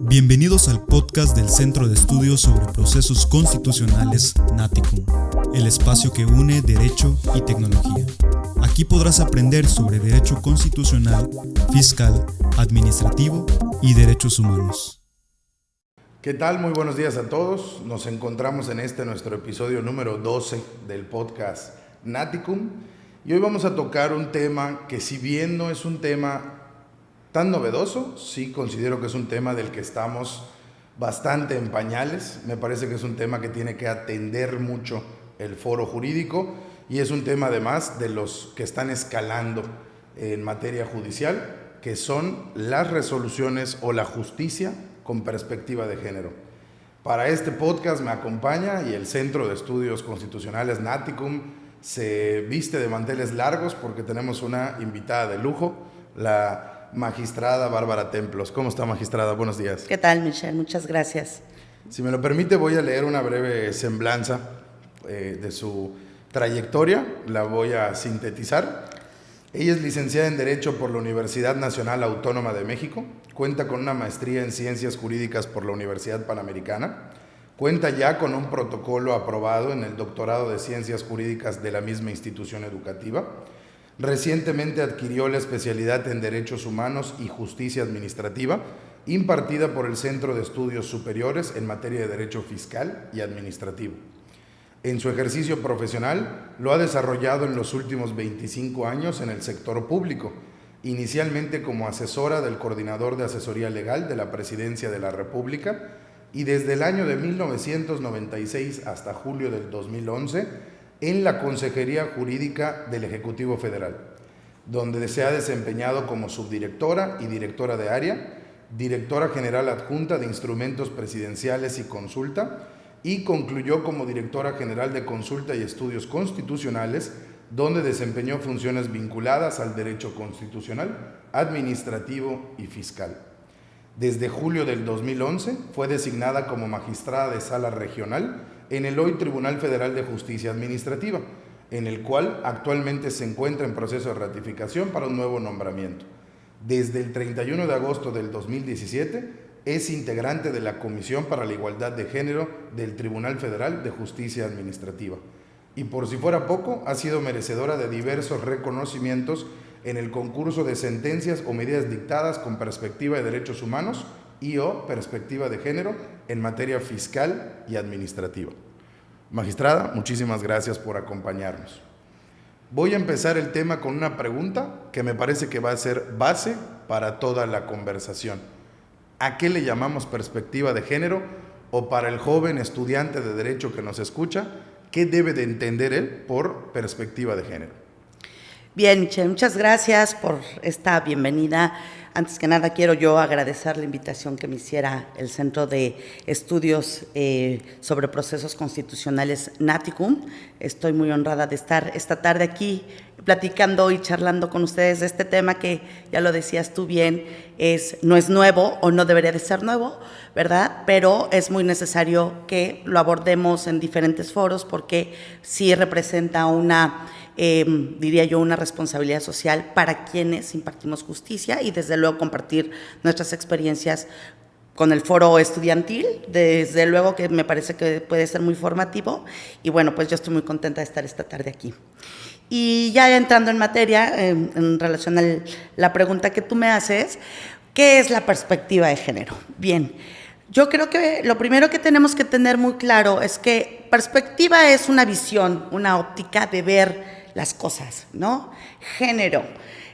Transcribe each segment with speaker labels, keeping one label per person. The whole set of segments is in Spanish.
Speaker 1: Bienvenidos al podcast del Centro de Estudios sobre Procesos Constitucionales Naticum, el espacio que une derecho y tecnología. Aquí podrás aprender sobre derecho constitucional, fiscal, administrativo y derechos humanos.
Speaker 2: ¿Qué tal? Muy buenos días a todos. Nos encontramos en nuestro episodio número 12 del podcast Naticum y hoy vamos a tocar un tema que, si bien no es un tema tan novedoso, sí considero que es un tema del que estamos bastante en pañales. Me parece que es un tema que tiene que atender mucho el foro jurídico y es un tema además de los que están escalando en materia judicial, que son las resoluciones o la justicia con perspectiva de género. Para este podcast me acompaña y el Centro de Estudios Constitucionales Naticum se viste de manteles largos porque tenemos una invitada de lujo, la magistrada Bárbara Templos. ¿Cómo está, magistrada? Buenos días.
Speaker 3: ¿Qué tal, Michelle? Muchas gracias.
Speaker 2: Si me lo permite, voy a leer una breve semblanza de su trayectoria. La voy a sintetizar. Ella es licenciada en Derecho por la Universidad Nacional Autónoma de México. Cuenta con una maestría en Ciencias Jurídicas por la Universidad Panamericana. Cuenta ya con un protocolo aprobado en el doctorado de Ciencias Jurídicas de la misma institución educativa. Recientemente adquirió la especialidad en Derechos Humanos y Justicia Administrativa, impartida por el Centro de Estudios Superiores en materia de Derecho Fiscal y Administrativo. En su ejercicio profesional lo ha desarrollado en los últimos 25 años en el sector público, inicialmente como asesora del Coordinador de Asesoría Legal de la Presidencia de la República y desde el año de 1996 hasta julio del 2011 en la Consejería Jurídica del Ejecutivo Federal, donde se ha desempeñado como subdirectora y directora de área, directora general adjunta de Instrumentos Presidenciales y Consulta, y concluyó como directora general de Consulta y Estudios Constitucionales, donde desempeñó funciones vinculadas al derecho constitucional, administrativo y fiscal. Desde julio del 2011 fue designada como magistrada de sala regional en el hoy Tribunal Federal de Justicia Administrativa, en el cual actualmente se encuentra en proceso de ratificación para un nuevo nombramiento. Desde el 31 de agosto del 2017 es integrante de la Comisión para la Igualdad de Género del Tribunal Federal de Justicia Administrativa. Y por si fuera poco, ha sido merecedora de diversos reconocimientos en el concurso de sentencias o medidas dictadas con perspectiva de derechos humanos y o perspectiva de género en materia fiscal y administrativa. Magistrada, muchísimas gracias por acompañarnos. Voy a empezar el tema con una pregunta que me parece que va a ser base para toda la conversación. ¿A qué le llamamos perspectiva de género? O para el joven estudiante de Derecho que nos escucha, ¿qué debe de entender él por perspectiva de género?
Speaker 3: Bien, Michelle, muchas gracias por esta bienvenida. Antes que nada, quiero yo agradecer la invitación que me hiciera el Centro de Estudios sobre Procesos Constitucionales Naticum. Estoy muy honrada de estar esta tarde aquí platicando y charlando con ustedes de este tema que, ya lo decías tú bien, no es nuevo o no debería de ser nuevo, ¿verdad? Pero es muy necesario que lo abordemos en diferentes foros porque sí representa diría yo, una responsabilidad social para quienes impartimos justicia y desde luego compartir nuestras experiencias con el foro estudiantil, desde luego que me parece que puede ser muy formativo y bueno, pues yo estoy muy contenta de estar esta tarde aquí. Y ya entrando en materia, en relación a la pregunta que tú me haces, ¿qué es la perspectiva de género? Bien, yo creo que lo primero que tenemos que tener muy claro es que perspectiva es una visión, una óptica de ver las cosas, ¿no? Género.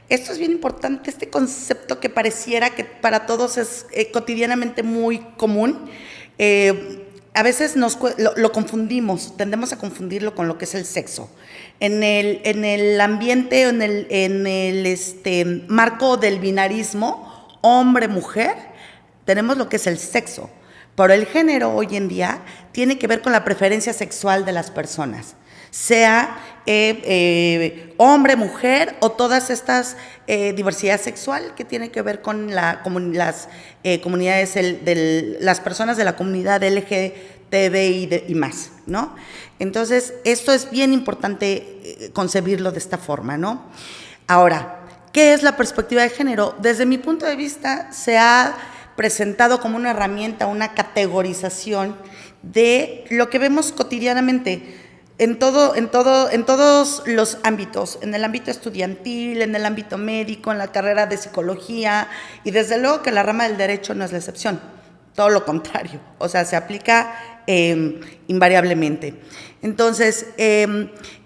Speaker 3: Esto es bien importante, este concepto que pareciera que para todos es cotidianamente muy común. A veces lo confundimos, tendemos a confundirlo con lo que es el sexo. En el ambiente, en el marco del binarismo, hombre-mujer, tenemos lo que es el sexo. Pero el género hoy en día tiene que ver con la preferencia sexual de las personas, sea hombre, mujer o todas estas diversidad sexual que tiene que ver con las comunidades, las personas de la comunidad LGTBI y más, ¿no? Entonces, esto es bien importante concebirlo de esta forma, ¿no? Ahora, ¿qué es la perspectiva de género? Desde mi punto de vista, se ha presentado como una herramienta, una categorización de lo que vemos cotidianamente en todos los ámbitos, en el ámbito estudiantil, en el ámbito médico, en la carrera de psicología, y desde luego que la rama del derecho no es la excepción, todo lo contrario, o sea, se aplica invariablemente. Entonces,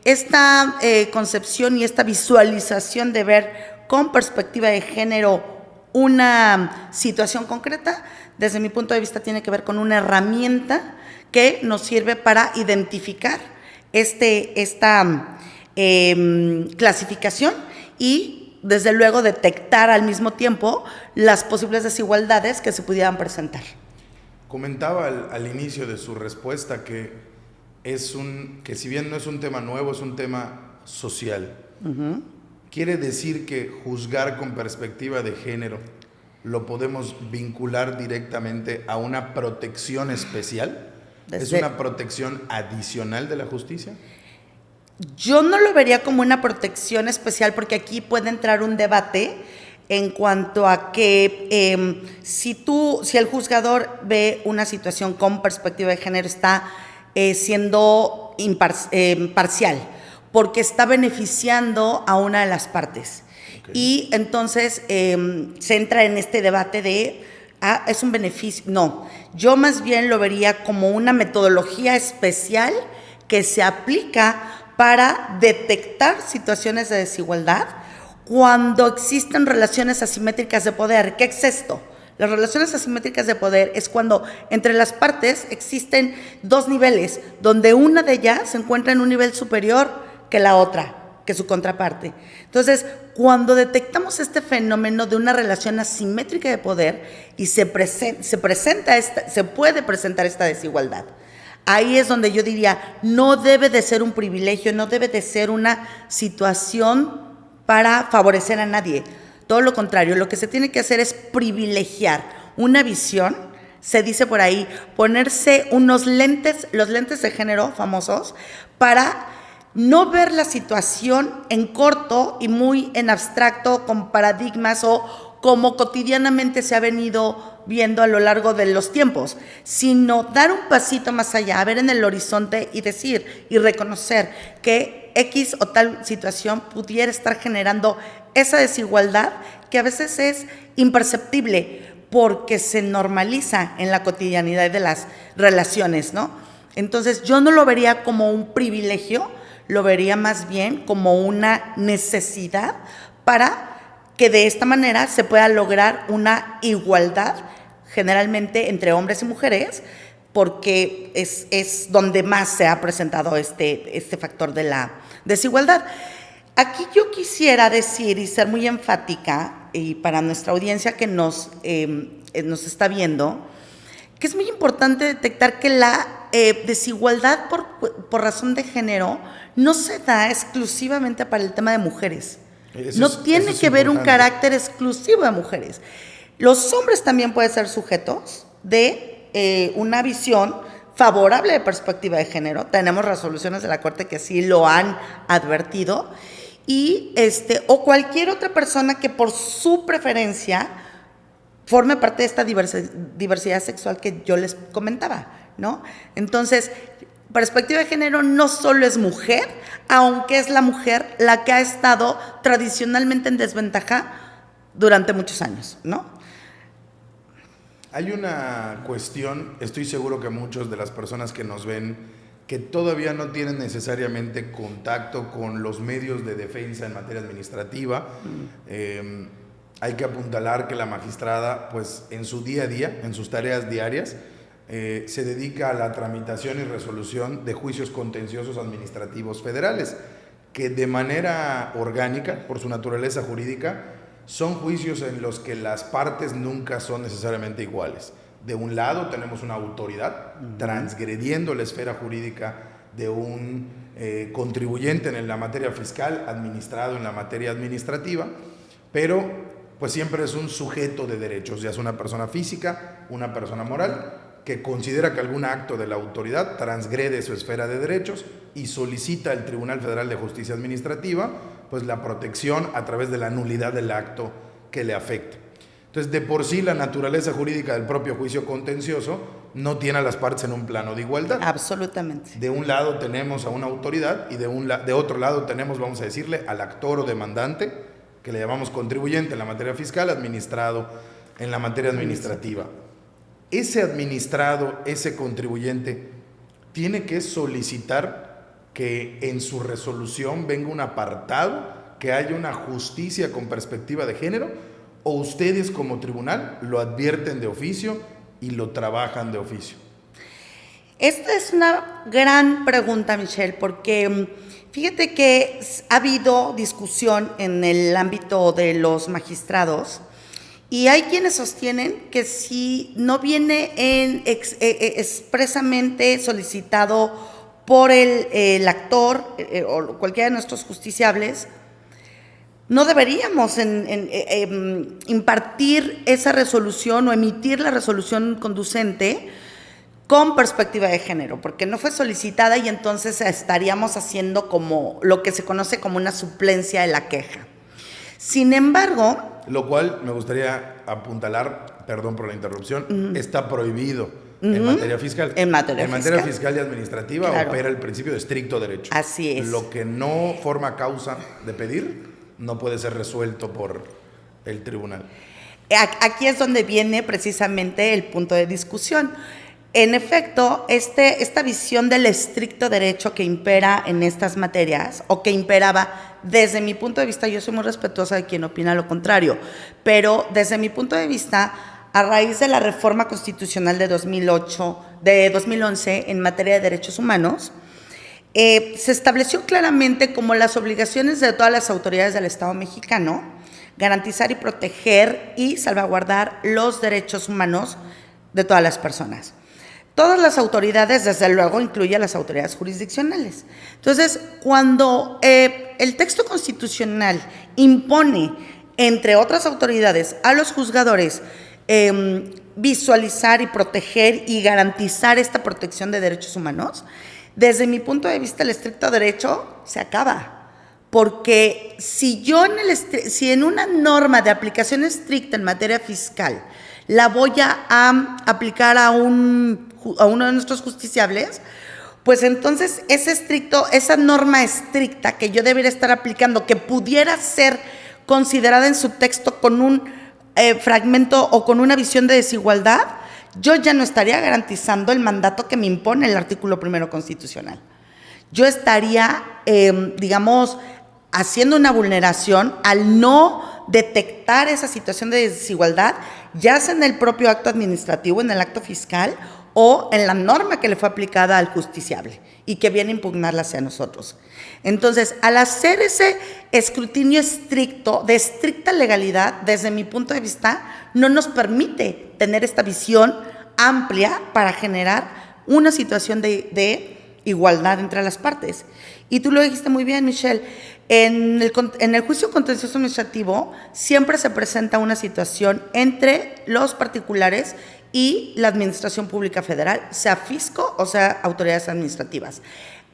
Speaker 3: esta concepción y esta visualización de ver con perspectiva de género una situación concreta, desde mi punto de vista tiene que ver con una herramienta que nos sirve para identificar esta clasificación y desde luego detectar al mismo tiempo las posibles desigualdades que se pudieran presentar.
Speaker 2: Comentaba al inicio de su respuesta que si bien no es un tema nuevo, es un tema social. Uh-huh. ¿Quiere decir que juzgar con perspectiva de género lo podemos vincular directamente a una protección especial? ¿Es una protección adicional de la justicia?
Speaker 3: Yo no lo vería como una protección especial, porque aquí puede entrar un debate en cuanto a que si el juzgador ve una situación con perspectiva de género, está siendo parcial, porque está beneficiando a una de las partes. Okay. Y entonces se entra en este debate de, es un beneficio. No, yo más bien lo vería como una metodología especial que se aplica para detectar situaciones de desigualdad cuando existen relaciones asimétricas de poder. ¿Qué es esto? Las relaciones asimétricas de poder es cuando entre las partes existen dos niveles, donde una de ellas se encuentra en un nivel superior que la otra, que su contraparte. Entonces, cuando detectamos este fenómeno de una relación asimétrica de poder y se puede presentar esta desigualdad, ahí es donde yo diría, no debe de ser un privilegio, no debe de ser una situación para favorecer a nadie. Todo lo contrario, lo que se tiene que hacer es privilegiar una visión, se dice por ahí, ponerse los lentes de género famosos, para no ver la situación en corto y muy en abstracto, con paradigmas o como cotidianamente se ha venido viendo a lo largo de los tiempos, sino dar un pasito más allá, ver en el horizonte y decir y reconocer que X o tal situación pudiera estar generando esa desigualdad que a veces es imperceptible porque se normaliza en la cotidianidad de las relaciones, ¿no? Entonces yo no lo vería como un privilegio, lo vería más bien como una necesidad para que de esta manera se pueda lograr una igualdad generalmente entre hombres y mujeres, porque es donde más se ha presentado este factor de la desigualdad. Aquí yo quisiera decir y ser muy enfática, y para nuestra audiencia que nos está viendo, que es muy importante detectar que la desigualdad por razón de género no se da exclusivamente para el tema de mujeres. No tiene que ver un carácter exclusivo de mujeres. Los hombres también pueden ser sujetos de una visión favorable de perspectiva de género. Tenemos resoluciones de la Corte que así lo han advertido. Y o cualquier otra persona que por su preferencia forme parte de esta diversidad sexual que yo les comentaba, ¿no? Entonces, perspectiva de género no solo es mujer, aunque es la mujer la que ha estado tradicionalmente en desventaja durante muchos años, ¿no?
Speaker 2: Hay una cuestión, estoy seguro que muchas de las personas que nos ven, que todavía no tienen necesariamente contacto con los medios de defensa en materia administrativa. Hay que apuntalar que la magistrada, pues en su día a día, en sus tareas diarias, se dedica a la tramitación y resolución de juicios contenciosos administrativos federales, que de manera orgánica, por su naturaleza jurídica, son juicios en los que las partes nunca son necesariamente iguales. De un lado tenemos una autoridad transgrediendo la esfera jurídica de un contribuyente en la materia fiscal, administrado en la materia administrativa, pero pues siempre es un sujeto de derechos, ya es una persona física, una persona moral, que considera que algún acto de la autoridad transgrede su esfera de derechos y solicita al Tribunal Federal de Justicia Administrativa pues la protección a través de la nulidad del acto que le afecta. Entonces, de por sí, la naturaleza jurídica del propio juicio contencioso no tiene a las partes en un plano de igualdad.
Speaker 3: Absolutamente.
Speaker 2: De un lado tenemos a una autoridad y de otro lado tenemos, vamos a decirle, al actor o demandante, que le llamamos contribuyente en la materia fiscal, administrado en la materia administrativa. Ese administrado, ese contribuyente, tiene que solicitar que en su resolución venga un apartado, que haya una justicia con perspectiva de género, o ustedes como tribunal lo advierten de oficio y lo trabajan de oficio.
Speaker 3: Esta es una gran pregunta, Michelle, porque fíjate que ha habido discusión en el ámbito de los magistrados y hay quienes sostienen que si no viene expresamente solicitado por el actor o cualquiera de nuestros justiciables, no deberíamos impartir esa resolución o emitir la resolución conducente con perspectiva de género, porque no fue solicitada y entonces estaríamos haciendo como lo que se conoce como una suplencia de la queja. Sin embargo...
Speaker 2: Lo cual me gustaría apuntalar, perdón por la interrupción, está prohibido en materia fiscal.
Speaker 3: En materia
Speaker 2: fiscal y administrativa, claro, opera el principio de estricto derecho.
Speaker 3: Así es.
Speaker 2: Lo que no forma causa de pedir no puede ser resuelto por el tribunal.
Speaker 3: Aquí es donde viene precisamente el punto de discusión. En efecto, esta visión del estricto derecho que impera en estas materias, o que imperaba desde mi punto de vista, yo soy muy respetuosa de quien opina lo contrario, pero desde mi punto de vista, a raíz de la reforma constitucional de 2011 en materia de derechos humanos, se estableció claramente como las obligaciones de todas las autoridades del Estado mexicano garantizar y proteger y salvaguardar los derechos humanos de todas las personas. Todas las autoridades, desde luego, incluye a las autoridades jurisdiccionales. Entonces, cuando el texto constitucional impone, entre otras autoridades, a los juzgadores visualizar y proteger y garantizar esta protección de derechos humanos, desde mi punto de vista, el estricto derecho se acaba. Porque si en una norma de aplicación estricta en materia fiscal la voy a aplicar a uno de nuestros justiciables, pues entonces esa norma estricta que yo debería estar aplicando, que pudiera ser considerada en su texto con un fragmento o con una visión de desigualdad, yo ya no estaría garantizando el mandato que me impone el artículo 1 constitucional. Yo estaría, haciendo una vulneración al no detectar esa situación de desigualdad, ya sea en el propio acto administrativo, en el acto fiscal o en la norma que le fue aplicada al justiciable y que viene a impugnarla hacia nosotros. Entonces, al hacer ese escrutinio estricto, de estricta legalidad, desde mi punto de vista, no nos permite tener esta visión amplia para generar una situación de igualdad entre las partes. Y tú lo dijiste muy bien, Michelle, en el juicio contencioso administrativo siempre se presenta una situación entre los particulares y la administración pública federal, sea fisco o sea autoridades administrativas.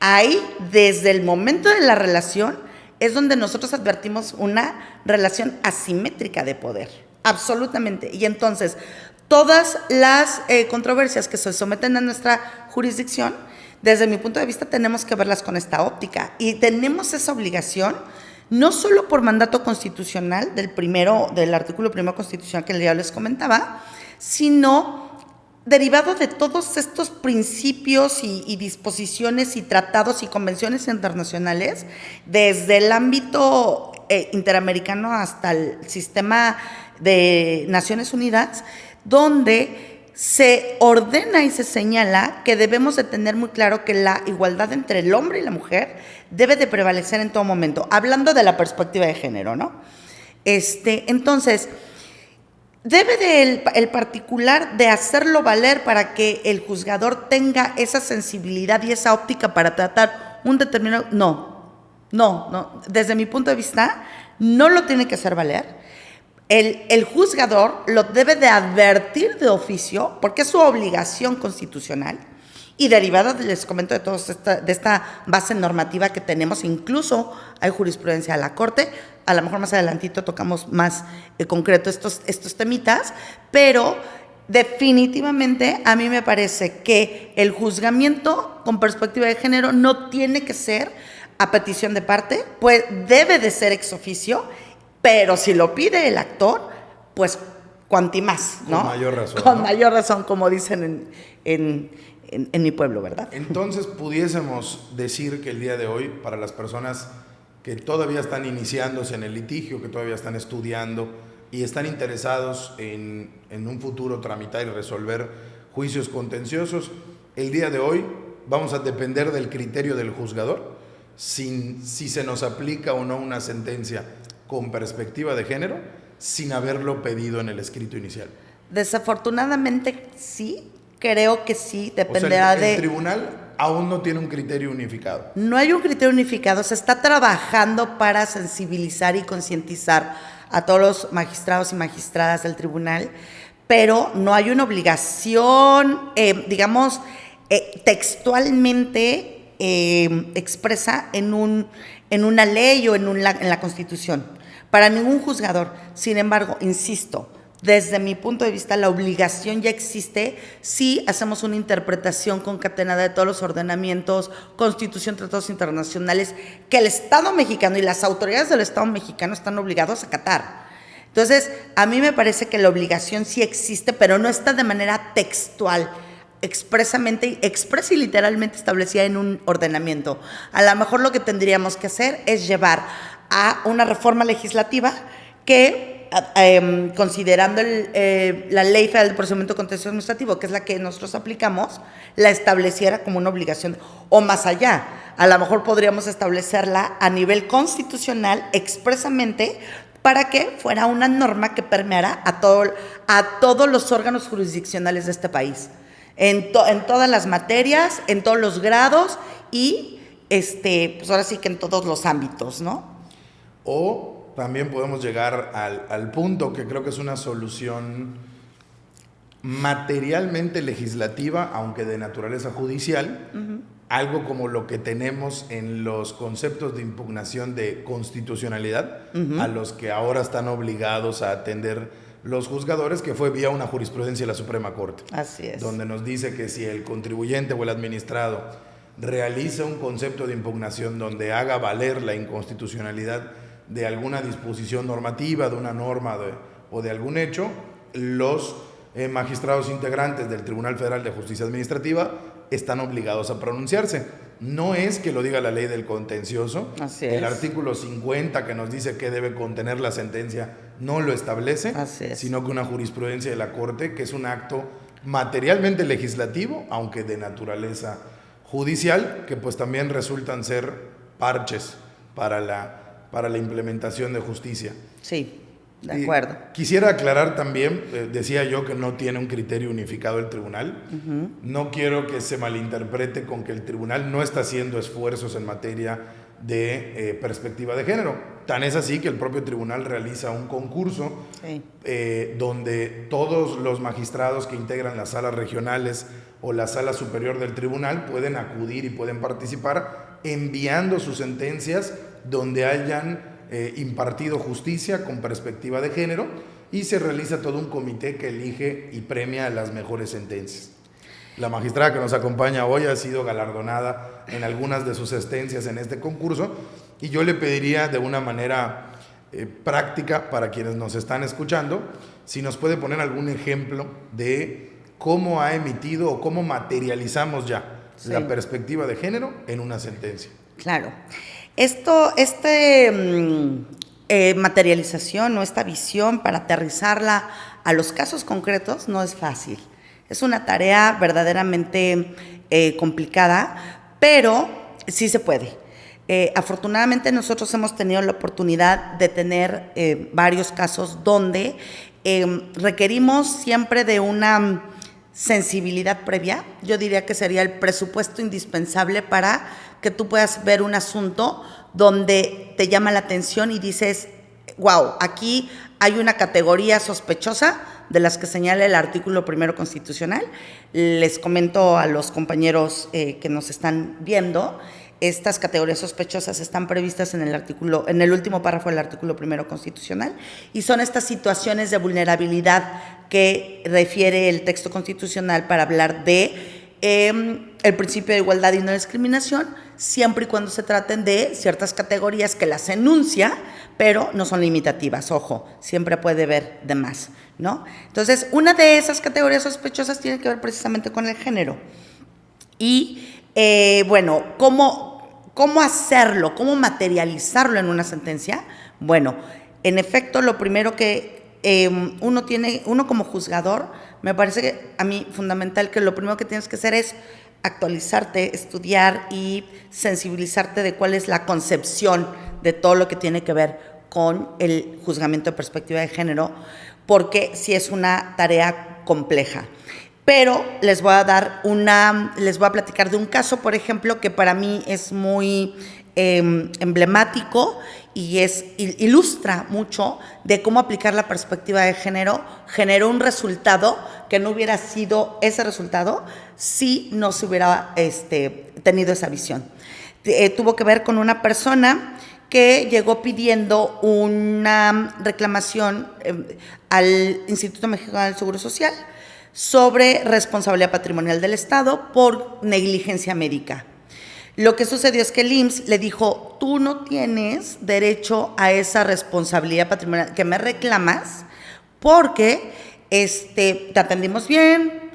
Speaker 3: Ahí, desde el momento de la relación, es donde nosotros advertimos una relación asimétrica de poder, absolutamente. Y entonces, todas las controversias que se someten a nuestra jurisdicción, desde mi punto de vista, tenemos que verlas con esta óptica. Y tenemos esa obligación, no solo por mandato constitucional del artículo 1 constitucional que ya les comentaba, sino derivado de todos estos principios y disposiciones y tratados y convenciones internacionales, desde el ámbito interamericano hasta el sistema de Naciones Unidas, donde se ordena y se señala que debemos de tener muy claro que la igualdad entre el hombre y la mujer debe de prevalecer en todo momento, hablando de la perspectiva de género, ¿no? Entonces, ¿debe el particular de hacerlo valer para que el juzgador tenga esa sensibilidad y esa óptica para tratar un determinado? No. Desde mi punto de vista, no lo tiene que hacer valer. El juzgador lo debe de advertir de oficio, porque es su obligación constitucional, Y derivada, les comento, de esta base normativa que tenemos, incluso hay jurisprudencia de la Corte. A lo mejor más adelantito tocamos más concreto estos temitas, pero definitivamente a mí me parece que el juzgamiento con perspectiva de género no tiene que ser a petición de parte, pues debe de ser ex oficio, pero si lo pide el actor, pues cuanti más, ¿no?
Speaker 2: Con mayor razón.
Speaker 3: Con
Speaker 2: ¿no?
Speaker 3: mayor razón, como dicen en mi pueblo, ¿verdad?
Speaker 2: Entonces pudiésemos decir que el día de hoy, para las personas que todavía están iniciándose en el litigio, que todavía están estudiando y están interesados en un futuro tramitar y resolver juicios contenciosos, el día de hoy vamos a depender del criterio del juzgador si se nos aplica o no una sentencia con perspectiva de género sin haberlo pedido en el escrito inicial.
Speaker 3: Desafortunadamente sí, creo que sí,
Speaker 2: O
Speaker 3: dependerá
Speaker 2: sea, el tribunal aún no tiene un criterio unificado.
Speaker 3: No hay un criterio unificado, se está trabajando para sensibilizar y concientizar a todos los magistrados y magistradas del tribunal, pero no hay una obligación, digamos, textualmente expresa en una ley o en la Constitución, para ningún juzgador. Sin embargo, insisto, desde mi punto de vista, la obligación ya existe si hacemos una interpretación concatenada de todos los ordenamientos, Constitución, tratados internacionales, que el Estado mexicano y las autoridades del Estado mexicano están obligados a acatar. Entonces, a mí me parece que la obligación sí existe, pero no está de manera textual, expresa y literalmente establecida en un ordenamiento. A lo mejor lo que tendríamos que hacer es llevar a una reforma legislativa que, considerando la Ley Federal de Procedimiento Contencioso Administrativo, que es la que nosotros aplicamos, la estableciera como una obligación, o más allá, a lo mejor podríamos establecerla a nivel constitucional expresamente para que fuera una norma que permeara a todos los órganos jurisdiccionales de este país, en todas las materias, en todos los grados y pues ahora sí que en todos los ámbitos, ¿no?
Speaker 2: O también podemos llegar al punto que creo que es una solución materialmente legislativa, aunque de naturaleza judicial, algo como lo que tenemos en los conceptos de impugnación de constitucionalidad, a los que ahora están obligados a atender los juzgadores, que fue vía una jurisprudencia de la Suprema Corte.
Speaker 3: Así es.
Speaker 2: Donde nos dice que si el contribuyente o el administrado realiza un concepto de impugnación donde haga valer la inconstitucionalidad de alguna disposición normativa, de una norma o de algún hecho, los magistrados integrantes del Tribunal Federal de Justicia Administrativa están obligados a pronunciarse. No es que lo diga la ley del contencioso.
Speaker 3: Así
Speaker 2: el
Speaker 3: es.
Speaker 2: artículo 50 que nos dice qué debe contener la sentencia no lo establece,
Speaker 3: Así es.
Speaker 2: sino que una jurisprudencia de la Corte, que es un acto materialmente legislativo, aunque de naturaleza judicial, que pues también resultan ser parches para la implementación de justicia.
Speaker 3: Sí, de acuerdo.
Speaker 2: Quisiera aclarar también, decía yo que no tiene un criterio unificado el tribunal. No quiero que se malinterprete con que el tribunal no está haciendo esfuerzos en materia de perspectiva de género. Tan es así que el propio tribunal realiza un concurso donde todos los magistrados que integran las salas regionales o la sala superior del tribunal pueden acudir y pueden participar enviando sus sentencias donde hayan impartido justicia con perspectiva de género, y se realiza todo un comité que elige y premia las mejores sentencias. La magistrada que nos acompaña hoy ha sido galardonada en algunas de sus sentencias en este concurso, y yo le pediría de una manera práctica para quienes nos están escuchando, si nos puede poner algún ejemplo de cómo ha emitido o cómo materializamos ya la perspectiva de género en una sentencia.
Speaker 3: Claro. Materialización o esta visión para aterrizarla a los casos concretos no es fácil. Es una tarea verdaderamente complicada, pero sí se puede. Afortunadamente nosotros hemos tenido la oportunidad de tener varios casos donde requerimos siempre de una sensibilidad previa. Yo diría que sería el presupuesto indispensable para que tú puedas ver un asunto donde te llama la atención y dices, aquí hay una categoría sospechosa de las que señala el artículo 1 constitucional. Les comento a los compañeros que nos están viendo, estas categorías sospechosas están previstas en el último párrafo del artículo 1 constitucional, y son estas situaciones de vulnerabilidad que refiere el texto constitucional para hablar de el principio de igualdad y no discriminación, siempre y cuando se traten de ciertas categorías que las enuncia, pero no son limitativas. Ojo, siempre puede haber de más, ¿no? Entonces, una de esas categorías sospechosas tiene que ver precisamente con el género. Y, bueno, ¿cómo hacerlo? ¿Cómo materializarlo en una sentencia? Bueno, en efecto, lo primero que uno como juzgador, me parece que a mí fundamental que lo primero que tienes que hacer es actualizarte, estudiar y sensibilizarte de cuál es la concepción de todo lo que tiene que ver con el juzgamiento de perspectiva de género, porque sí es una tarea compleja. Pero les voy a platicar de un caso, por ejemplo, que para mí es muy emblemático y ilustra mucho de cómo aplicar la perspectiva de género generó un resultado que no hubiera sido ese resultado si no se hubiera tenido esa visión. Tuvo que ver con una persona que llegó pidiendo una reclamación al Instituto Mexicano del Seguro Social sobre responsabilidad patrimonial del Estado por negligencia médica. Lo que sucedió es que el IMSS le dijo: tú no tienes derecho a esa responsabilidad patrimonial que me reclamas porque te atendimos bien,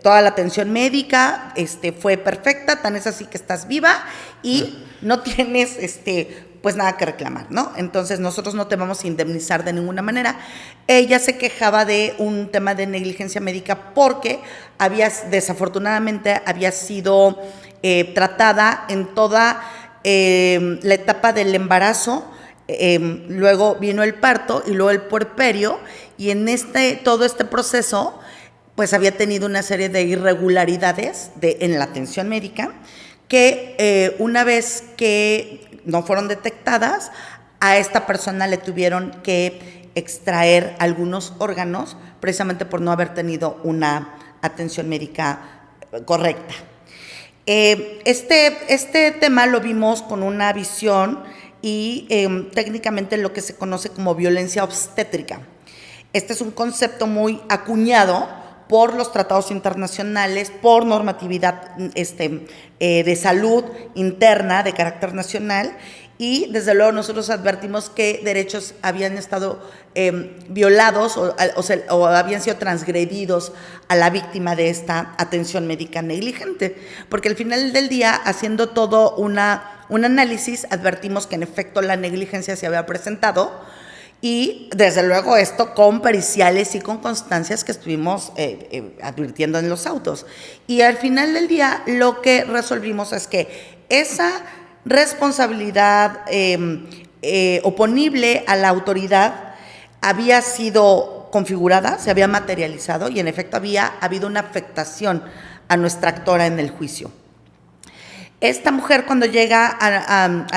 Speaker 3: toda la atención médica fue perfecta, tan es así que estás viva y no tienes pues nada que reclamar, ¿no? Entonces nosotros no te vamos a indemnizar de ninguna manera. Ella se quejaba de un tema de negligencia médica porque desafortunadamente había sido tratada en toda la etapa del embarazo, luego vino el parto y luego el puerperio, y en todo este proceso pues había tenido una serie de irregularidades en la atención médica que una vez que no fueron detectadas, a esta persona le tuvieron que extraer algunos órganos precisamente por no haber tenido una atención médica correcta. Este tema lo vimos con una visión y técnicamente lo que se conoce como violencia obstétrica. Este es un concepto muy acuñado por los tratados internacionales, por normatividad de salud interna de carácter nacional, y desde luego nosotros advertimos que derechos habían estado violados o habían sido transgredidos a la víctima de esta atención médica negligente, porque al final del día, haciendo todo un análisis, advertimos que en efecto la negligencia se había presentado, y desde luego esto con periciales y con constancias que estuvimos advirtiendo en los autos. Y al final del día lo que resolvimos es que esa responsabilidad oponible a la autoridad había sido configurada, se había materializado, y en efecto había habido una afectación a nuestra actora en el juicio. Esta mujer, cuando llega al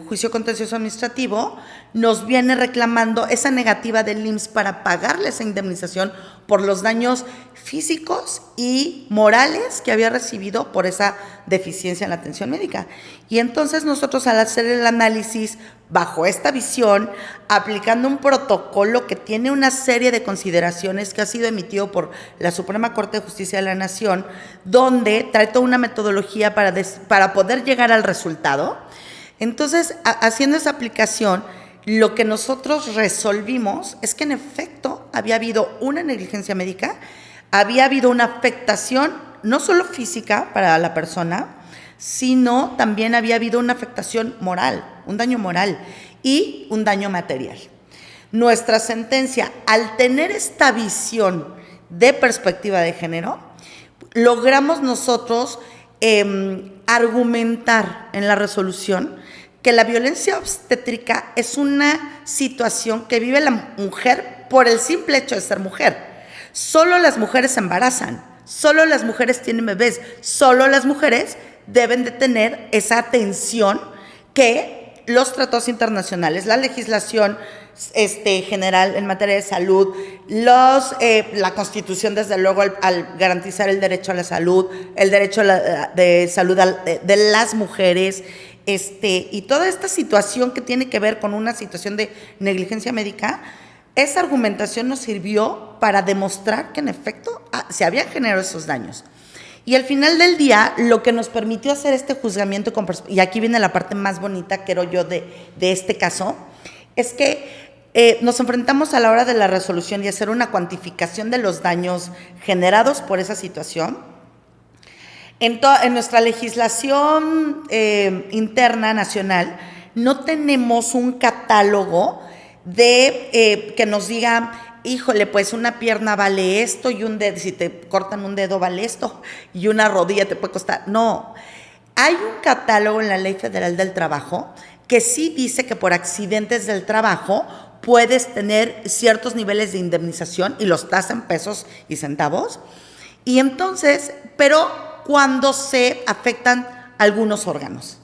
Speaker 3: juicio contencioso administrativo, nos viene reclamando esa negativa del IMSS para pagarle esa indemnización por los daños físicos y morales que había recibido por esa deficiencia en la atención médica. Y entonces nosotros, al hacer el análisis bajo esta visión, aplicando un protocolo que tiene una serie de consideraciones que ha sido emitido por la Suprema Corte de Justicia de la Nación, donde trae toda una metodología para poder llegar al resultado. Entonces, haciendo esa aplicación, lo que nosotros resolvimos es que en efecto había habido una negligencia médica, había habido una afectación no solo física para la persona, sino también había habido una afectación moral, un daño moral y un daño material. Nuestra sentencia, al tener esta visión de perspectiva de género, logramos nosotros argumentar en la resolución que la violencia obstétrica es una situación que vive la mujer por el simple hecho de ser mujer. Solo las mujeres se embarazan, solo las mujeres tienen bebés, solo las mujeres deben de tener esa atención que los tratados internacionales, la legislación general en materia de salud, la Constitución, desde luego, al garantizar el derecho a la salud, el derecho de salud de las mujeres, y toda esta situación que tiene que ver con una situación de negligencia médica. Esa argumentación nos sirvió para demostrar que en efecto se habían generado esos daños. Y al final del día, lo que nos permitió hacer este juzgamiento, y aquí viene la parte más bonita, creo yo, de este caso, es que nos enfrentamos a la hora de la resolución y hacer una cuantificación de los daños generados por esa situación. En nuestra legislación interna nacional no tenemos un catálogo de que nos diga, híjole, pues una pierna vale esto y un dedo, si te cortan un dedo vale esto y una rodilla te puede costar. No, hay un catálogo en la Ley Federal del Trabajo que sí dice que por accidentes del trabajo puedes tener ciertos niveles de indemnización y los tasa en pesos y centavos. Y entonces, pero cuando se afectan algunos órganos.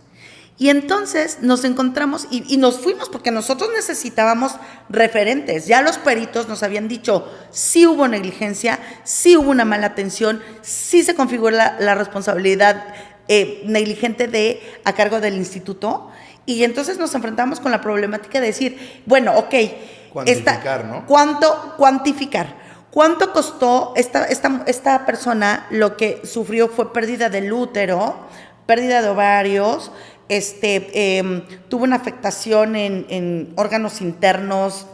Speaker 3: Y entonces nos encontramos y nos fuimos porque nosotros necesitábamos referentes. Ya los peritos nos habían dicho, sí hubo negligencia, sí hubo una mala atención, sí se configuró la responsabilidad negligente a cargo del instituto. Y entonces nos enfrentamos con la problemática de decir, bueno, ok.
Speaker 2: Cuantificar, ¿no?
Speaker 3: Cuantificar. ¿Cuánto costó esta persona? Lo que sufrió fue pérdida del útero, pérdida de ovarios, tuvo una afectación en órganos internos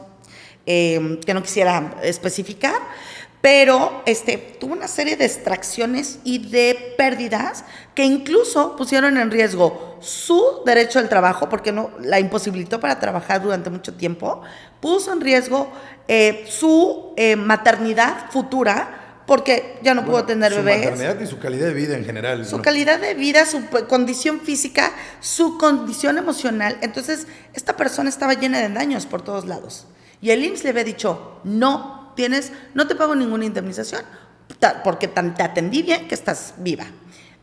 Speaker 3: que no quisiera especificar, pero tuvo una serie de extracciones y de pérdidas que incluso pusieron en riesgo su derecho al trabajo, porque no la imposibilitó para trabajar durante mucho tiempo, puso en riesgo su maternidad futura, porque ya no pudo tener bebés.
Speaker 2: Su maternidad y su calidad de vida en general.
Speaker 3: Su calidad de vida, su condición física, su condición emocional. Entonces, esta persona estaba llena de daños por todos lados. Y el IMSS le había dicho, no te pago ninguna indemnización, porque te atendí bien que estás viva.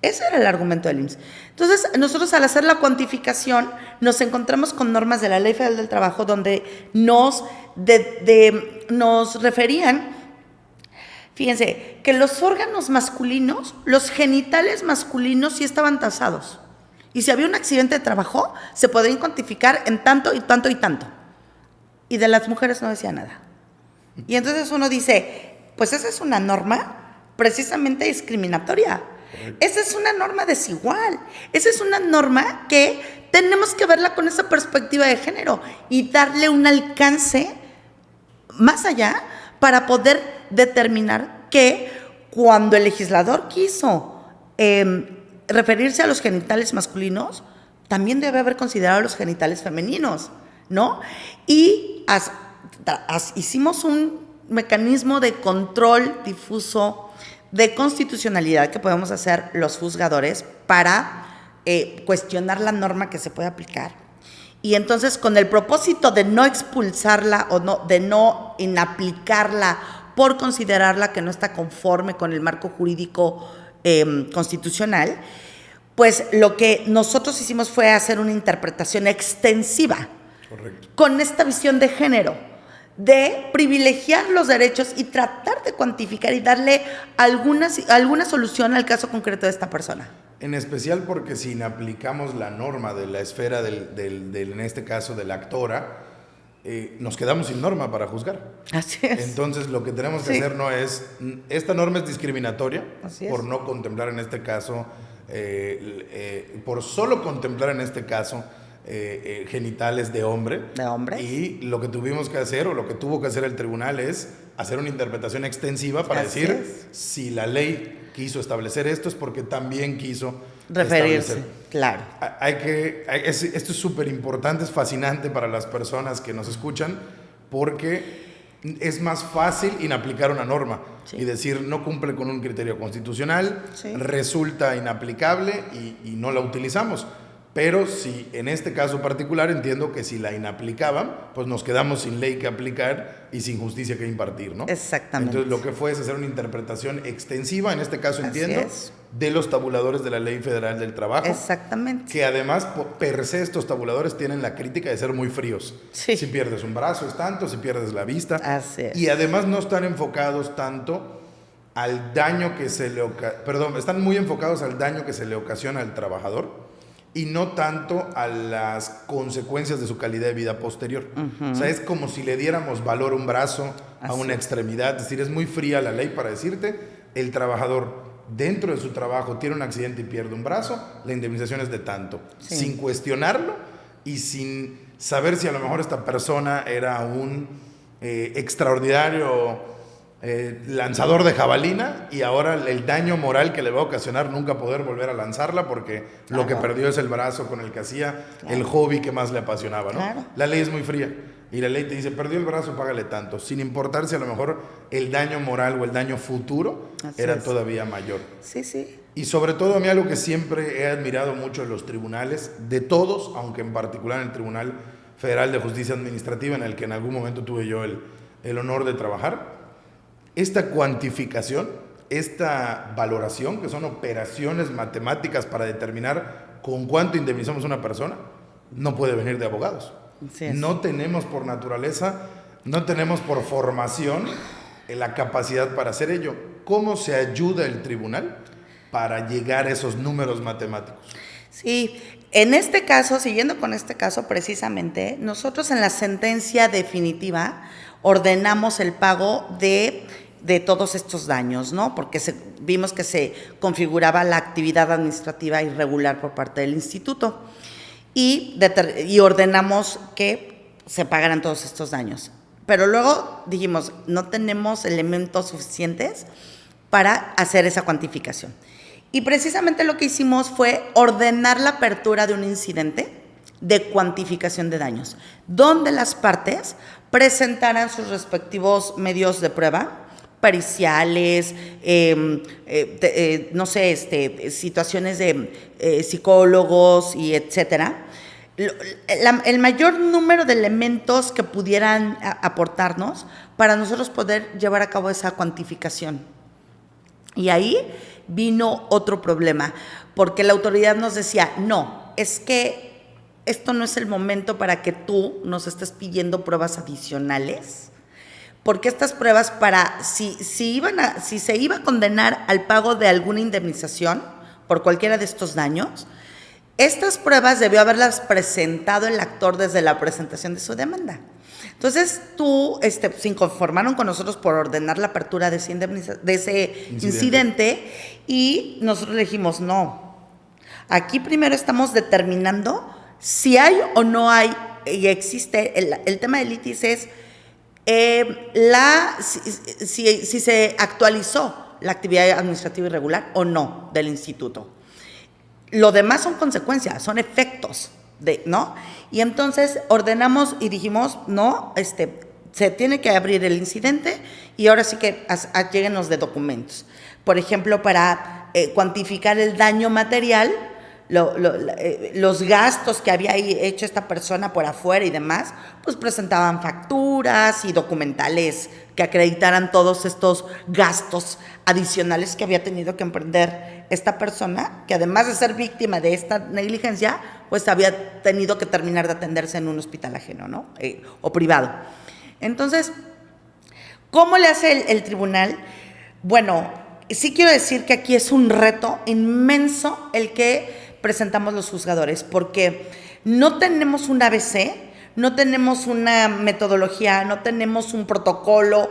Speaker 3: Ese era el argumento del IMSS. Entonces, nosotros al hacer la cuantificación, nos encontramos con normas de la Ley Federal del Trabajo donde nos referían. Fíjense, que los órganos masculinos, los genitales masculinos sí estaban tasados. Y si había un accidente de trabajo, se podrían cuantificar en tanto y tanto y tanto. Y de las mujeres no decía nada. Y entonces uno dice, pues esa es una norma precisamente discriminatoria. Esa es una norma desigual. Esa es una norma que tenemos que verla con esa perspectiva de género y darle un alcance más allá para poder determinar que cuando el legislador quiso referirse a los genitales masculinos, también debe haber considerado los genitales femeninos, ¿no? Y hicimos un mecanismo de control difuso de constitucionalidad que podemos hacer los juzgadores para cuestionar la norma que se puede aplicar. Y entonces, con el propósito de no expulsarla o de no inaplicarla por considerarla que no está conforme con el marco jurídico constitucional, pues lo que nosotros hicimos fue hacer una interpretación extensiva.
Speaker 2: Correcto. Con
Speaker 3: esta visión de género, de privilegiar los derechos y tratar de cuantificar y darle alguna solución al caso concreto de esta persona.
Speaker 2: En especial porque si aplicamos la norma de la esfera en este caso de la actora, nos quedamos sin norma para juzgar.
Speaker 3: Así es.
Speaker 2: Entonces lo que tenemos que hacer no es, esta norma es discriminatoria por no contemplar en este caso, por solo contemplar en este caso genitales de hombre.
Speaker 3: De hombres.
Speaker 2: Y lo que tuvimos que hacer, o lo que tuvo que hacer el tribunal, es hacer una interpretación extensiva para decir si la ley quiso establecer esto es porque también quiso
Speaker 3: referirse. Claro.
Speaker 2: Esto es súper importante, es fascinante para las personas que nos escuchan, porque es más fácil inaplicar una norma y decir no cumple con un criterio constitucional, resulta inaplicable y no la utilizamos. Pero si en este caso particular entiendo que si la inaplicaban, pues nos quedamos sin ley que aplicar y sin justicia que impartir, ¿no?
Speaker 3: Exactamente.
Speaker 2: Entonces lo que fue es hacer una interpretación extensiva, en este caso entiendo, de los tabuladores de la Ley Federal del Trabajo.
Speaker 3: Exactamente.
Speaker 2: Que además, per se, estos tabuladores tienen la crítica de ser muy fríos.
Speaker 3: Sí.
Speaker 2: Si pierdes un brazo es tanto, si pierdes la vista.
Speaker 3: Así es.
Speaker 2: Y además no están enfocados tanto al daño que se le están muy enfocados al daño que se le ocasiona al trabajador y no tanto a las consecuencias de su calidad de vida posterior. O sea, es como si le diéramos valor a un brazo, a una extremidad. Es decir, es muy fría la ley para decirte, el trabajador dentro de su trabajo tiene un accidente y pierde un brazo, la indemnización es de tanto. Sí. Sin cuestionarlo y sin saber si a lo mejor esta persona era un extraordinario lanzador de jabalina y ahora el daño moral que le va a ocasionar nunca poder volver a lanzarla porque lo que perdió es el brazo con el que hacía el hobby que más le apasionaba, ¿no? La ley es muy fría y la ley te dice, perdió el brazo, págale tanto, sin importar si a lo mejor el daño moral o el daño futuro era todavía mayor.
Speaker 3: Sí, sí.
Speaker 2: Y sobre todo a mí algo que siempre he admirado mucho de los tribunales, de todos, aunque en particular en el Tribunal Federal de Justicia Administrativa, en el que en algún momento tuve yo el honor de trabajar, esta cuantificación, esta valoración, que son operaciones matemáticas para determinar con cuánto indemnizamos a una persona, no puede venir de abogados. Sí, no tenemos por naturaleza, no tenemos por formación la capacidad para hacer ello. ¿Cómo se ayuda el tribunal para llegar a esos números matemáticos?
Speaker 3: Sí, en este caso, siguiendo con este caso precisamente, nosotros en la sentencia definitiva ordenamos el pago de todos estos daños, ¿no? Porque vimos que se configuraba la actividad administrativa irregular por parte del instituto y ordenamos que se pagaran todos estos daños. Pero luego dijimos, no tenemos elementos suficientes para hacer esa cuantificación. Y precisamente lo que hicimos fue ordenar la apertura de un incidente de cuantificación de daños, donde las partes presentaran sus respectivos medios de prueba, periciales, no sé, situaciones de psicólogos y etcétera. El mayor número de elementos que pudieran aportarnos para nosotros poder llevar a cabo esa cuantificación. Y ahí vino otro problema, porque la autoridad nos decía, no, es que esto no es el momento para que tú nos estés pidiendo pruebas adicionales, porque estas pruebas si se iba a condenar al pago de alguna indemnización por cualquiera de estos daños, estas pruebas debió haberlas presentado el actor desde la presentación de su demanda. Entonces se inconformaron con nosotros por ordenar la apertura de ese incidente y nosotros le dijimos, no, aquí primero estamos determinando si hay o no hay, y existe, el tema de litis es si se actualizó la actividad administrativa irregular o no del instituto. Lo demás son consecuencias, son efectos, ¿no? Y entonces ordenamos y dijimos, no, se tiene que abrir el incidente y ahora sí que lléguenos de documentos. Por ejemplo, para cuantificar el daño material, los gastos que había hecho esta persona por afuera y demás, pues presentaban facturas y documentales que acreditaran todos estos gastos adicionales que había tenido que emprender esta persona, que además de ser víctima de esta negligencia, pues había tenido que terminar de atenderse en un hospital ajeno, ¿no? O privado. Entonces, ¿cómo le hace el tribunal? Bueno, sí quiero decir que aquí es un reto inmenso el que presentamos los juzgadores, porque no tenemos un ABC, no tenemos una metodología, no tenemos un protocolo.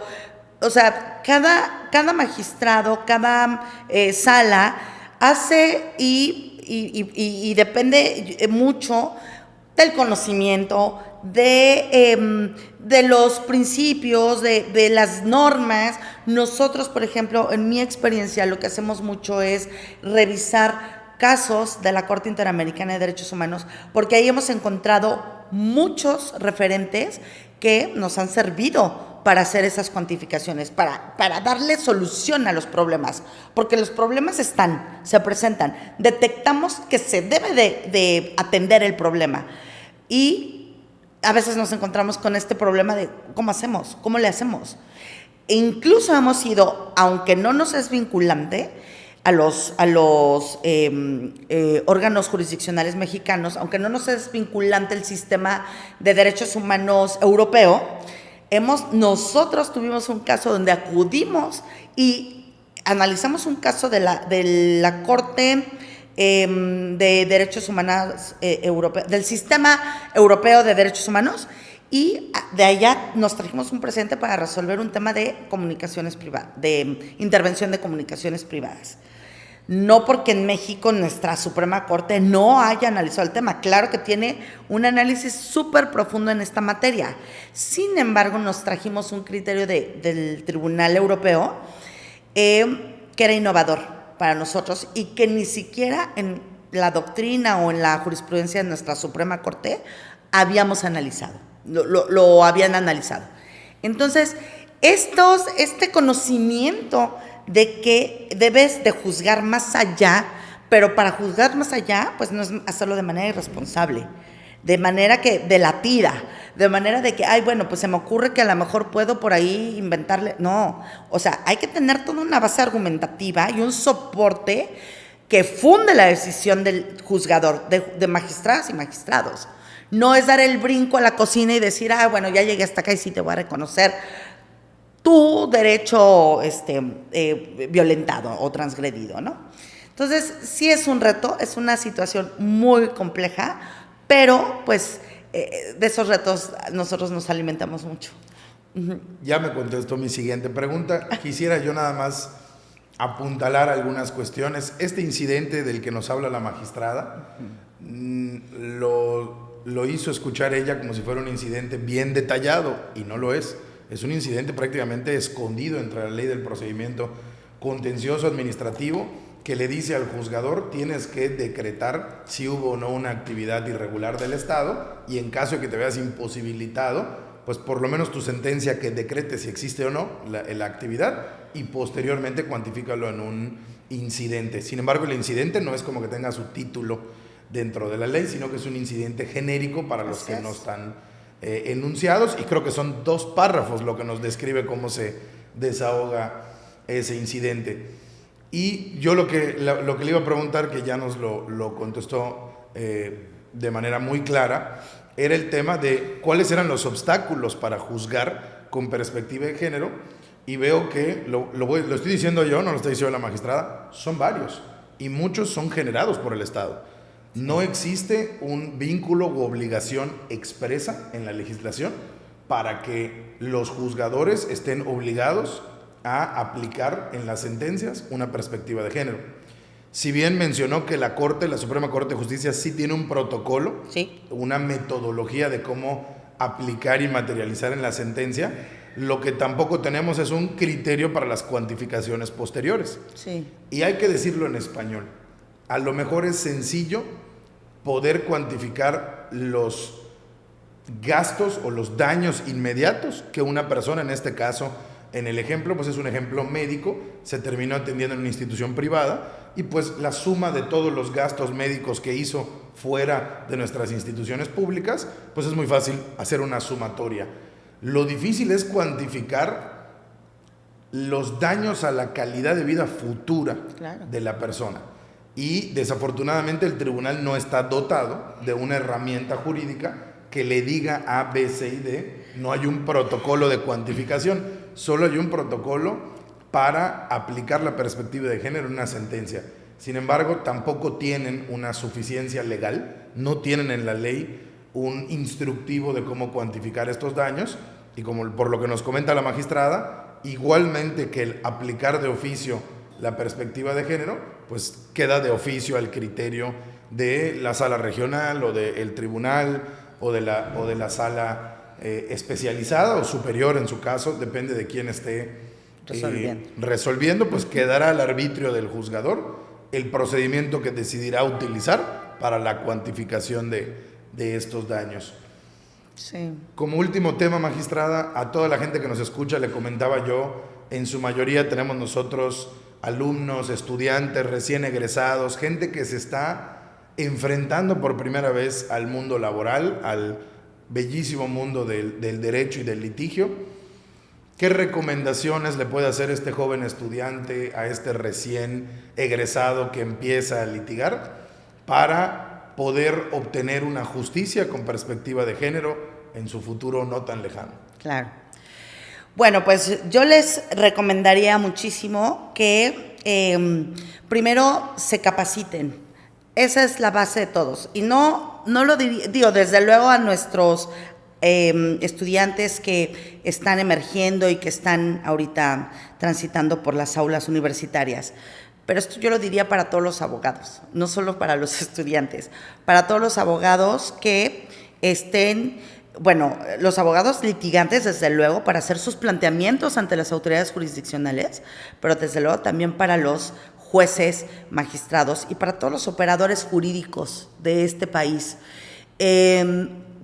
Speaker 3: O sea, cada magistrado, cada sala hace y depende mucho del conocimiento, de los principios, de las normas. Nosotros, por ejemplo, en mi experiencia, lo que hacemos mucho es revisar casos de la Corte Interamericana de Derechos Humanos, porque ahí hemos encontrado muchos referentes que nos han servido para hacer esas cuantificaciones, para darle solución a los problemas, porque los problemas se presentan, detectamos que se debe de atender el problema y a veces nos encontramos con este problema de ¿cómo hacemos? ¿Cómo le hacemos? E incluso hemos ido, aunque no nos es vinculante, a los órganos jurisdiccionales mexicanos, aunque no nos es vinculante el sistema de derechos humanos europeo, nosotros tuvimos un caso donde acudimos y analizamos un caso de la Corte de Derechos Humanos Europeo, del Sistema Europeo de Derechos Humanos, y de allá nos trajimos un precedente para resolver un tema de comunicaciones privadas, de intervención de comunicaciones privadas. No porque en México nuestra Suprema Corte no haya analizado el tema, claro que tiene un análisis súper profundo en esta materia. Sin embargo, nos trajimos un criterio del Tribunal Europeo que era innovador para nosotros y que ni siquiera en la doctrina o en la jurisprudencia de nuestra Suprema Corte habíamos analizado, lo habían analizado. Entonces, este conocimiento de que debes de juzgar más allá, pero para juzgar más allá, pues no es hacerlo de manera irresponsable, de manera que delatida, de manera de que, bueno, pues se me ocurre que a lo mejor puedo por ahí inventarle. No, o sea, hay que tener toda una base argumentativa y un soporte que funde la decisión del juzgador, de magistradas y magistrados. No es dar el brinco a la cocina y decir, bueno, ya llegué hasta acá y sí te voy a reconocer tu derecho violentado o transgredido, ¿no? Entonces, sí es un reto, es una situación muy compleja, pero pues de esos retos nosotros nos alimentamos mucho.
Speaker 2: Ya me contestó mi siguiente pregunta. Quisiera yo nada más apuntalar algunas cuestiones. Este incidente del que nos habla la magistrada, lo hizo escuchar ella como si fuera un incidente bien detallado, y no lo es. Es un incidente prácticamente escondido entre la ley del procedimiento contencioso administrativo que le dice al juzgador: tienes que decretar si hubo o no una actividad irregular del Estado, y en caso de que te veas imposibilitado, pues por lo menos tu sentencia que decrete si existe o no la actividad, y posteriormente cuantifícalo en un incidente. Sin embargo, el incidente no es como que tenga su título dentro de la ley, sino que es un incidente genérico para los que no están enunciados, y creo que son 2 párrafos lo que nos describe cómo se desahoga ese incidente. Y yo lo que le iba a preguntar, que ya nos lo contestó de manera muy clara, era el tema de cuáles eran los obstáculos para juzgar con perspectiva de género, y veo que, lo estoy diciendo yo, no lo está diciendo la magistrada, son varios, y muchos son generados por el Estado. No existe un vínculo u obligación expresa en la legislación para que los juzgadores estén obligados a aplicar en las sentencias una perspectiva de género. Si bien mencionó que la Suprema Corte de Justicia sí tiene un protocolo, sí, una metodología de cómo aplicar y materializar en la sentencia, lo que tampoco tenemos es un criterio para las cuantificaciones posteriores.
Speaker 3: Sí.
Speaker 2: Y hay que decirlo en español. A lo mejor es sencillo poder cuantificar los gastos o los daños inmediatos que una persona, en este caso, en el ejemplo, pues es un ejemplo médico, se terminó atendiendo en una institución privada, y pues la suma de todos los gastos médicos que hizo fuera de nuestras instituciones públicas, pues es muy fácil hacer una sumatoria. Lo difícil es cuantificar los daños a la calidad de vida futura, claro, de la persona. Y desafortunadamente el tribunal no está dotado de una herramienta jurídica que le diga A, B, C y D. No hay un protocolo de cuantificación, solo hay un protocolo para aplicar la perspectiva de género en una sentencia. Sin embargo, tampoco tienen una suficiencia legal, no tienen en la ley un instructivo de cómo cuantificar estos daños, y como por lo que nos comenta la magistrada, igualmente que el aplicar de oficio la perspectiva de género, pues queda de oficio al criterio de la sala regional o del tribunal o de la sala especializada o superior en su caso, depende de quién esté resolviendo, pues quedará al arbitrio del juzgador el procedimiento que decidirá utilizar para la cuantificación de estos daños.
Speaker 3: Sí.
Speaker 2: Como último tema, magistrada, a toda la gente que nos escucha, le comentaba yo, en su mayoría tenemos nosotros alumnos, estudiantes, recién egresados, gente que se está enfrentando por primera vez al mundo laboral, al bellísimo mundo del derecho y del litigio. ¿Qué recomendaciones le puede hacer este joven estudiante a este recién egresado que empieza a litigar para poder obtener una justicia con perspectiva de género en su futuro no tan lejano?
Speaker 3: Claro. Bueno, pues yo les recomendaría muchísimo que primero se capaciten. Esa es la base de todos. Y no lo digo desde luego a nuestros estudiantes que están emergiendo y que están ahorita transitando por las aulas universitarias. Pero esto yo lo diría para todos los abogados, no solo para los estudiantes, para todos los abogados que estén, bueno, los abogados litigantes, desde luego, para hacer sus planteamientos ante las autoridades jurisdiccionales, pero desde luego también para los jueces, magistrados y para todos los operadores jurídicos de este país.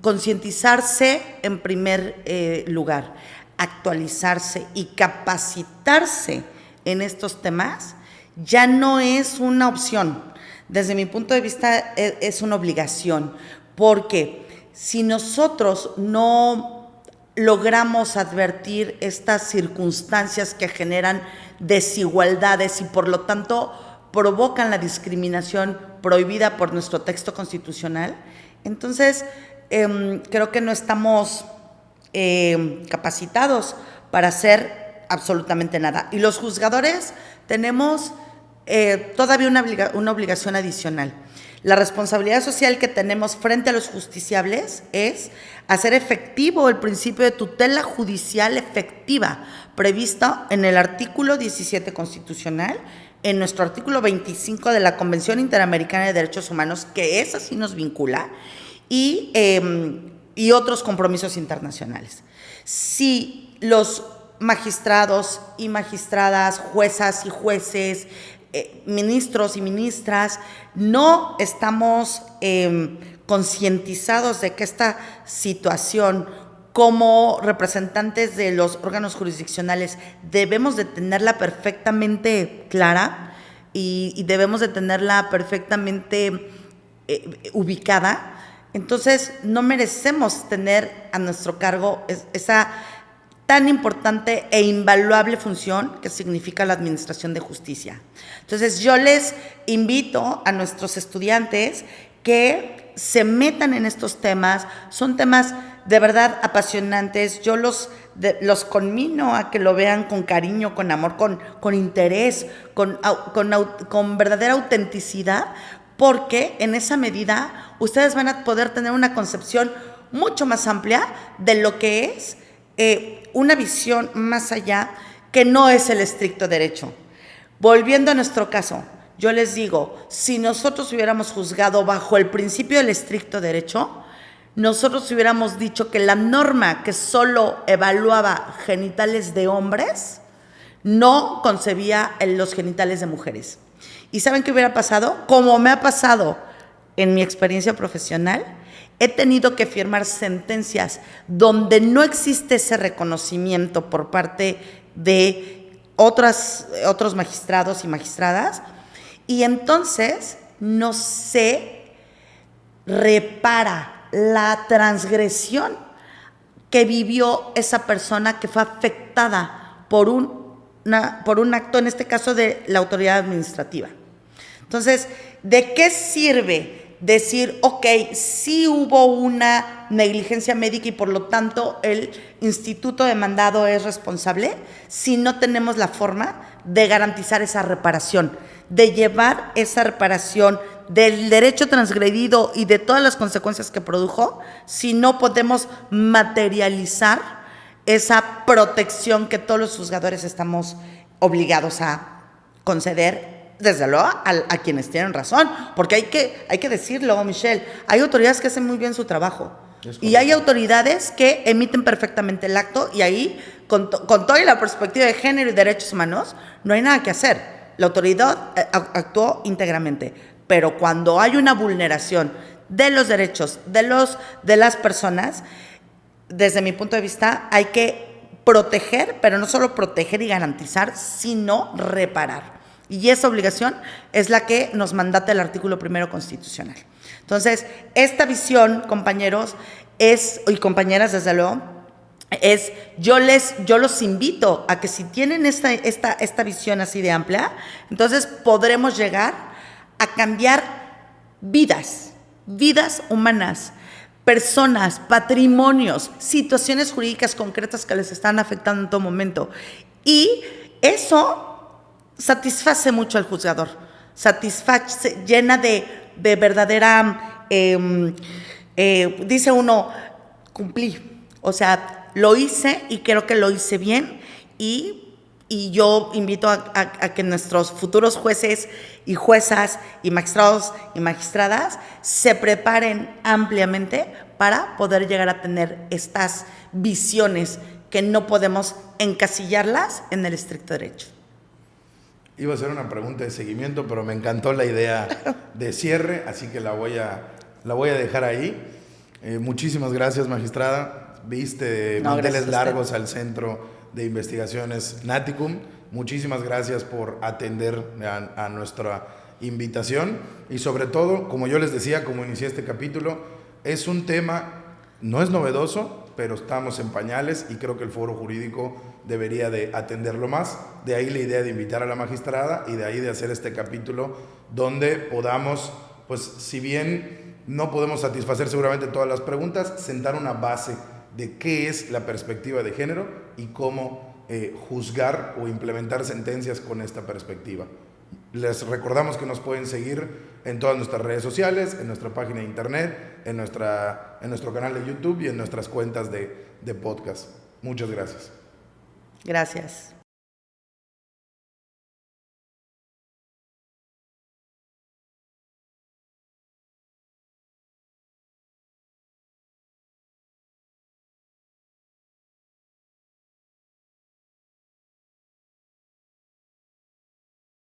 Speaker 3: Concientizarse en primer lugar, actualizarse y capacitarse en estos temas ya no es una opción. Desde mi punto de vista es una obligación, porque si nosotros no logramos advertir estas circunstancias que generan desigualdades y por lo tanto provocan la discriminación prohibida por nuestro texto constitucional, entonces creo que no estamos capacitados para hacer absolutamente nada. Y los juzgadores tenemos todavía una obligación adicional. La responsabilidad social que tenemos frente a los justiciables es hacer efectivo el principio de tutela judicial efectiva previsto en el artículo 17 constitucional, en nuestro artículo 25 de la Convención Interamericana de Derechos Humanos, que esa sí nos vincula, y otros compromisos internacionales. Si los magistrados y magistradas, juezas y jueces, ministros y ministras, no estamos concientizados de que esta situación, como representantes de los órganos jurisdiccionales, debemos de tenerla perfectamente clara y debemos de tenerla perfectamente ubicada, entonces no merecemos tener a nuestro cargo esa tan importante e invaluable función que significa la administración de justicia. Entonces yo les invito a nuestros estudiantes que se metan en estos temas. Son temas de verdad apasionantes. Yo los conmino a que lo vean con cariño, con amor, con interés, con verdadera autenticidad, porque en esa medida ustedes van a poder tener una concepción mucho más amplia de lo que es una visión más allá, que no es el estricto derecho. Volviendo a nuestro caso, yo les digo, si nosotros hubiéramos juzgado bajo el principio del estricto derecho, nosotros hubiéramos dicho que la norma que solo evaluaba genitales de hombres no concebía los genitales de mujeres. ¿Y saben qué hubiera pasado? Como me ha pasado en mi experiencia profesional, he tenido que firmar sentencias donde no existe ese reconocimiento por parte de otros magistrados y magistradas, y entonces no se repara la transgresión que vivió esa persona que fue afectada por un acto, en este caso de la autoridad administrativa. Entonces, ¿de qué sirve decir, ok, sí hubo una negligencia médica y por lo tanto el instituto demandado es responsable, si no tenemos la forma de garantizar esa reparación, de llevar esa reparación del derecho transgredido y de todas las consecuencias que produjo, si no podemos materializar esa protección que todos los juzgadores estamos obligados a conceder, desde luego a quienes tienen razón, porque hay que decirlo, Michelle, hay autoridades que hacen muy bien su trabajo y hay autoridades que emiten perfectamente el acto, y ahí, con toda la perspectiva de género y derechos humanos, no hay nada que hacer. La autoridad actuó íntegramente, pero cuando hay una vulneración de los derechos de las personas, desde mi punto de vista, hay que proteger, pero no solo proteger y garantizar, sino reparar. Y esa obligación es la que nos mandata el artículo 1 constitucional. Entonces, esta visión, compañeros, y compañeras, desde luego, yo los invito a que si tienen esta visión así de amplia, entonces podremos llegar a cambiar vidas humanas, personas, patrimonios, situaciones jurídicas concretas que les están afectando en todo momento. Y eso satisface mucho al juzgador, llena de verdadera, dice uno, cumplí, o sea, lo hice y creo que lo hice bien, y yo invito a que nuestros futuros jueces y juezas y magistrados y magistradas se preparen ampliamente para poder llegar a tener estas visiones que no podemos encasillarlas en el estricto derecho.
Speaker 2: Iba a hacer una pregunta de seguimiento, pero me encantó la idea de cierre, así que la voy a dejar ahí. Muchísimas gracias, magistrada. Viste manteles largos al Centro de Investigaciones Naticum. Muchísimas gracias por atender a nuestra invitación. Y sobre todo, como yo les decía, como inicié este capítulo, es un tema, no es novedoso, pero estamos en pañales y creo que el foro jurídico debería de atenderlo más. De ahí la idea de invitar a la magistrada y de ahí de hacer este capítulo donde podamos, pues si bien no podemos satisfacer seguramente todas las preguntas, sentar una base de qué es la perspectiva de género y cómo juzgar o implementar sentencias con esta perspectiva. Les recordamos que nos pueden seguir en todas nuestras redes sociales, en nuestra página de internet, en nuestro canal de YouTube y en nuestras cuentas de podcast. Muchas gracias.
Speaker 3: Gracias.